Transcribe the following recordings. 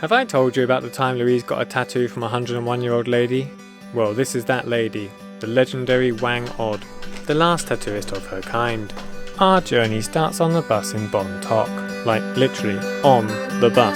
Have I told you about the time Louise got a tattoo from a 101-year-old lady? Well, this is that lady, the legendary Whang Od, the last tattooist of her kind. Our journey starts on the bus in Bontok, like literally on the bus.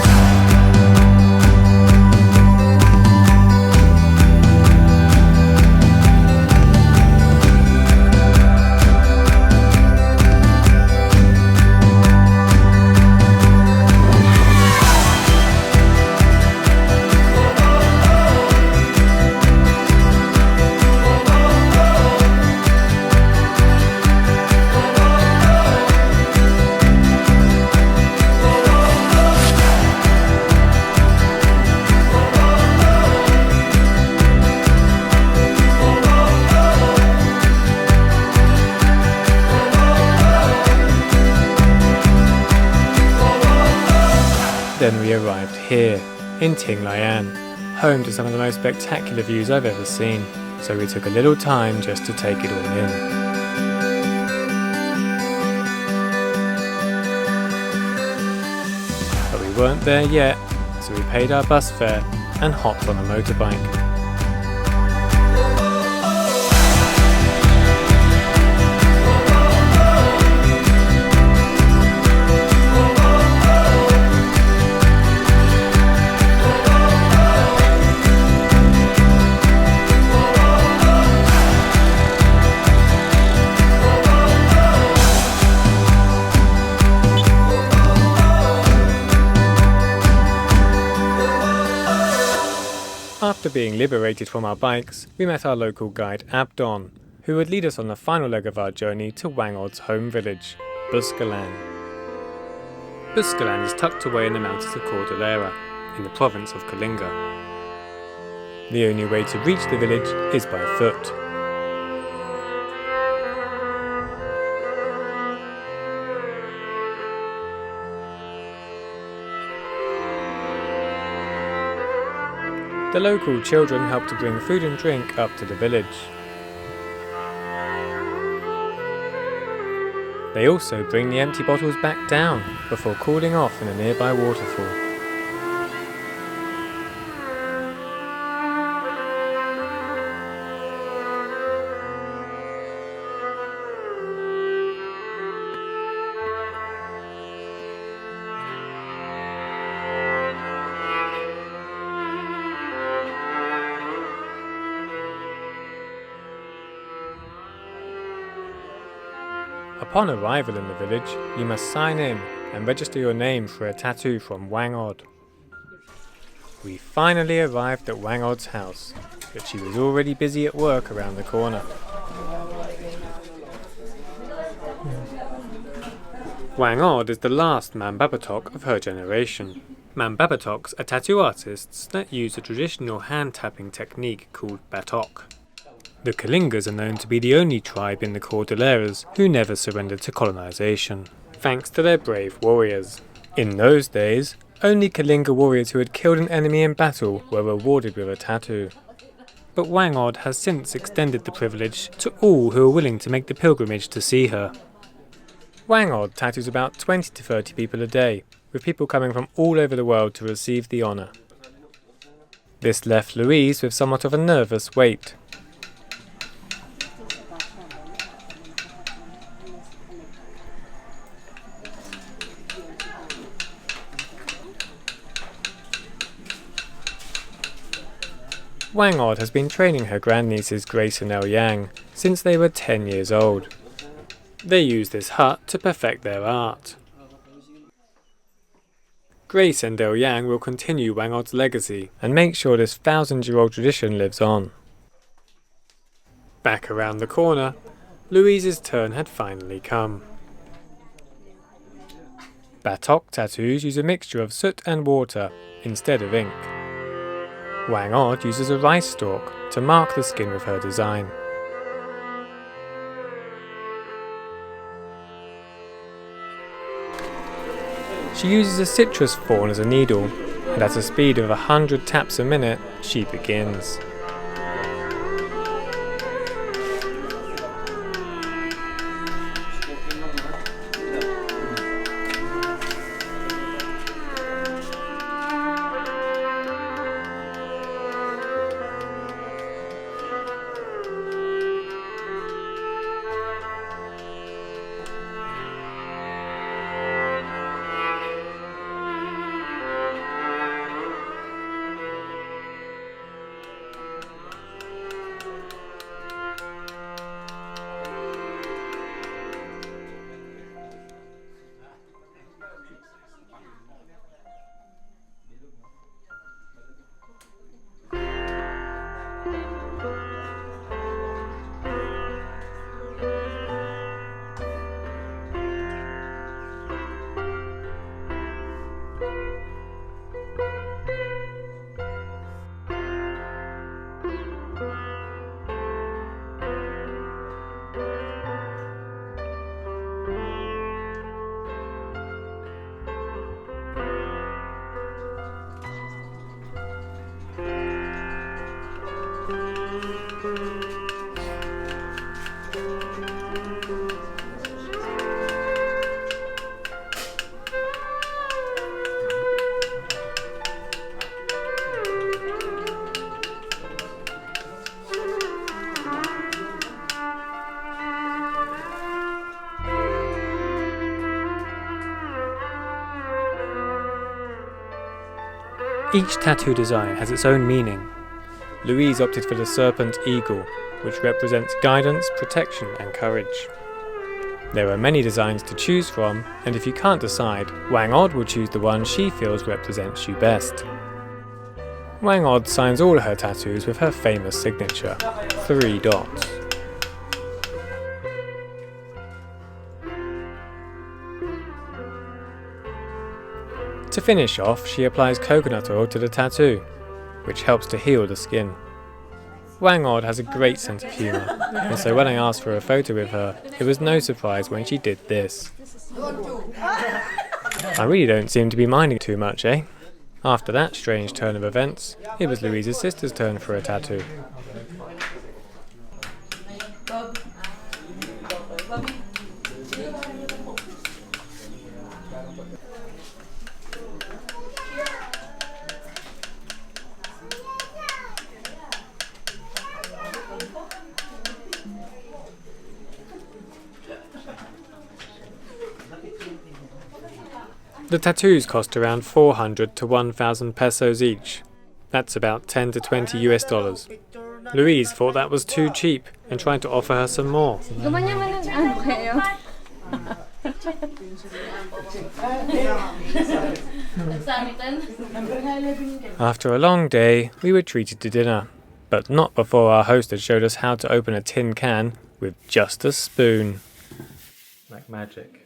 Then we arrived here, in Ting Lian, home to some of the most spectacular views I've ever seen, so we took a little time just to take it all in. But we weren't there yet, so we paid our bus fare and hopped on a motorbike. After being liberated from our bikes, we met our local guide Abdon, who would lead us on the final leg of our journey to Whang Od's home village, Buscalan. Buscalan is tucked away in the mountains of Cordillera, in the province of Kalinga. The only way to reach the village is by foot. The local children help to bring food and drink up to the village. They also bring the empty bottles back down before cooling off in a nearby waterfall. Upon arrival in the village, you must sign in and register your name for a tattoo from Whang Od. We finally arrived at Whang Od's house, but she was already busy at work around the corner. Whang Od is the last Mambabatok of her generation. Mambabatoks are tattoo artists that use a traditional hand-tapping technique called batok. The Kalingas are known to be the only tribe in the Cordilleras who never surrendered to colonization, thanks to their brave warriors. In those days, only Kalinga warriors who had killed an enemy in battle were rewarded with a tattoo. But Whang Od has since extended the privilege to all who are willing to make the pilgrimage to see her. Whang Od tattoos about 20 to 30 people a day, with people coming from all over the world to receive the honour. This left Louise with somewhat of a nervous wait. Whang Od has been training her grandnieces Grace and El Yang since they were 10 years old. They use this hut to perfect their art. Grace and El Yang will continue Whang Od's legacy and make sure this 1,000-year-old tradition lives on. Back around the corner, Louise's turn had finally come. Batok tattoos use a mixture of soot and water instead of ink. Whang Od uses a rice stalk to mark the skin with her design. She uses a citrus thorn as a needle, and at a speed of 100 taps a minute, she begins. Each tattoo design has its own meaning. Louise opted for the serpent eagle, which represents guidance, protection and courage. There are many designs to choose from, and if you can't decide, Whang Od will choose the one she feels represents you best. Whang Od signs all her tattoos with her famous signature, 3 dots. To finish off, she applies coconut oil to the tattoo, which helps to heal the skin. Whang Od has a great sense of humour, and so when I asked for a photo with her, it was no surprise when she did this. I really don't seem to be minding too much, eh? After that strange turn of events, it was Louise's sister's turn for a tattoo. The tattoos cost around 400 to 1,000 pesos each. That's about 10 to 20 US dollars. Louise thought that was too cheap and tried to offer her some more. After a long day, we were treated to dinner, but not before our host had showed us how to open a tin can with just a spoon. Like magic.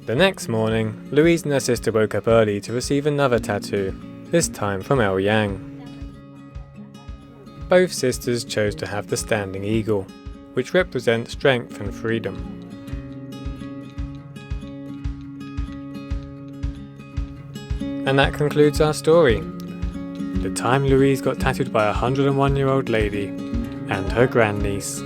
The next morning, Louise and her sister woke up early to receive another tattoo, this time from El Yang. Both sisters chose to have the standing eagle, which represents strength and freedom. And that concludes our story. The time Louise got tattooed by a 101-year-old lady and her grandniece.